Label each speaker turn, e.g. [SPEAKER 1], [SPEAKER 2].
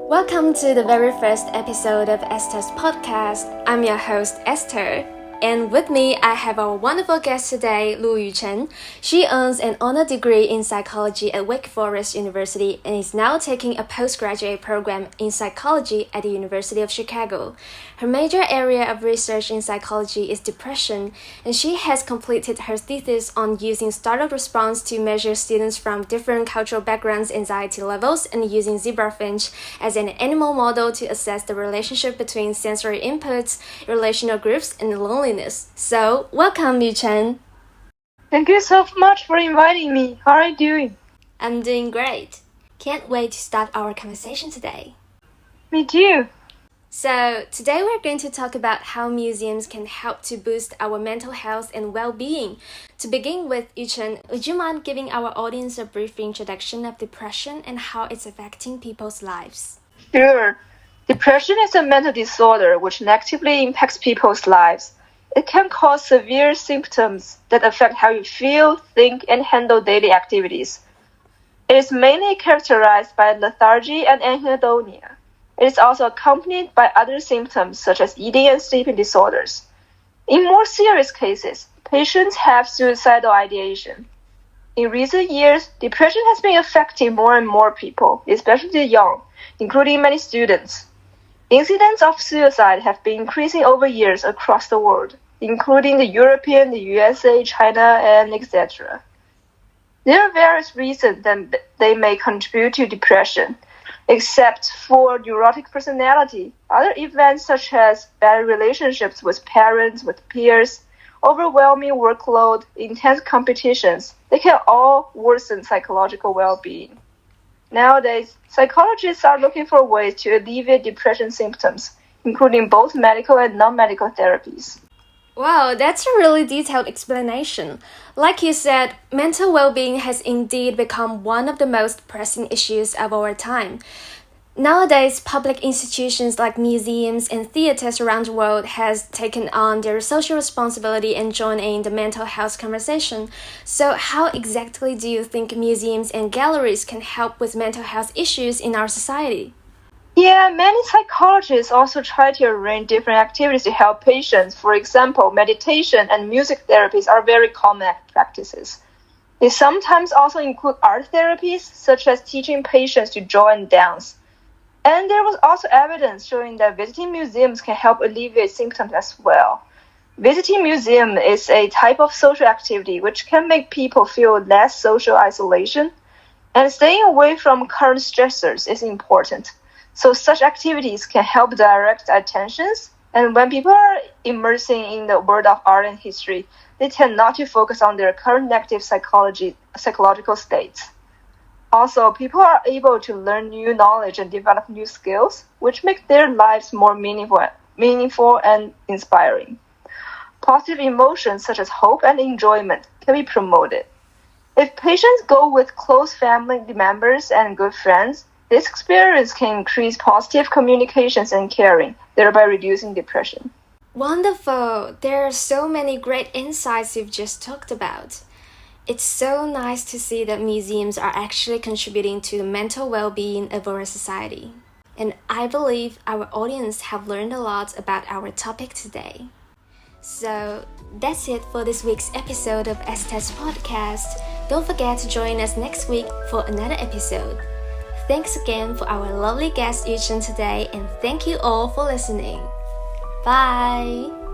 [SPEAKER 1] Welcome to the very first episode of Esther's podcast. I'm your host, Esther. And with me, I have our wonderful guest today, Lu Yuchen. She earns an honor degree in psychology at Wake Forest University and is now taking a postgraduate program in psychology at the University of Chicago. Her major area of research in psychology is depression, and she has completed her thesis on using startle response to measure students from different cultural backgrounds' anxiety levels and using zebrafinch as an animal model to assess the relationship between sensory inputs, relational groups, and loneliness. So, welcome, Yuchen.
[SPEAKER 2] Thank you so much for inviting me. How are you doing?
[SPEAKER 1] I'm doing great. Can't wait to start our conversation today.
[SPEAKER 2] Me too.
[SPEAKER 1] So, today we're going to talk about how museums can help to boost our mental health and well-being. To begin with, Yuchen, would you mind giving our audience a brief introduction of depression and how it's affecting people's lives?
[SPEAKER 2] Sure. Depression is a mental disorder which negatively impacts people's lives. It can cause severe symptoms that affect how you feel, think, and handle daily activities. It is mainly characterized by lethargy and anhedonia. It is also accompanied by other symptoms such as eating and sleeping disorders. In more serious cases, patients have suicidal ideation. In recent years, depression has been affecting more and more people, especially the young, including many students. Incidents of suicide have been increasing over years across the world, including the European, the USA, China, and etc. There are various reasons that they may contribute to depression. Except for neurotic personality, other events such as bad relationships with parents, with peers, overwhelming workload, intense competitions, they can all worsen psychological well-being. Nowadays, psychologists are looking for ways to alleviate depression symptoms, including both medical and non-medical therapies.
[SPEAKER 1] Wow, that's a really detailed explanation. Like you said, mental well-being has indeed become one of the most pressing issues of our time. Nowadays, public institutions like museums and theaters around the world has taken on their social responsibility and joined in the mental health conversation. So how exactly do you think museums and galleries can help with mental health issues in our society?
[SPEAKER 2] Yeah, many psychologists also try to arrange different activities to help patients. For example, meditation and music therapies are very common practices. They sometimes also include art therapies, such as teaching patients to draw and dance. And there was also evidence showing that visiting museums can help alleviate symptoms as well. Visiting museum is a type of social activity which can make people feel less social isolation, and staying away from current stressors is important. So such activities can help direct attentions, and when people are immersing in the world of art and history, they tend not to focus on their current negative psychological states. Also, people are able to learn new knowledge and develop new skills, which make their lives more meaningful and inspiring. Positive emotions such as hope and enjoyment can be promoted. If patients go with close family members and good friends, this experience can increase positive communications and caring, thereby reducing depression.
[SPEAKER 1] Wonderful! There are so many great insights you've just talked about. It's so nice to see that museums are actually contributing to the mental well-being of our society. And I believe our audience have learned a lot about our topic today. So that's it for this week's episode of Esther's podcast. Don't forget to join us next week for another episode. Thanks again for our lovely guest Yuchen today, and thank you all for listening. Bye!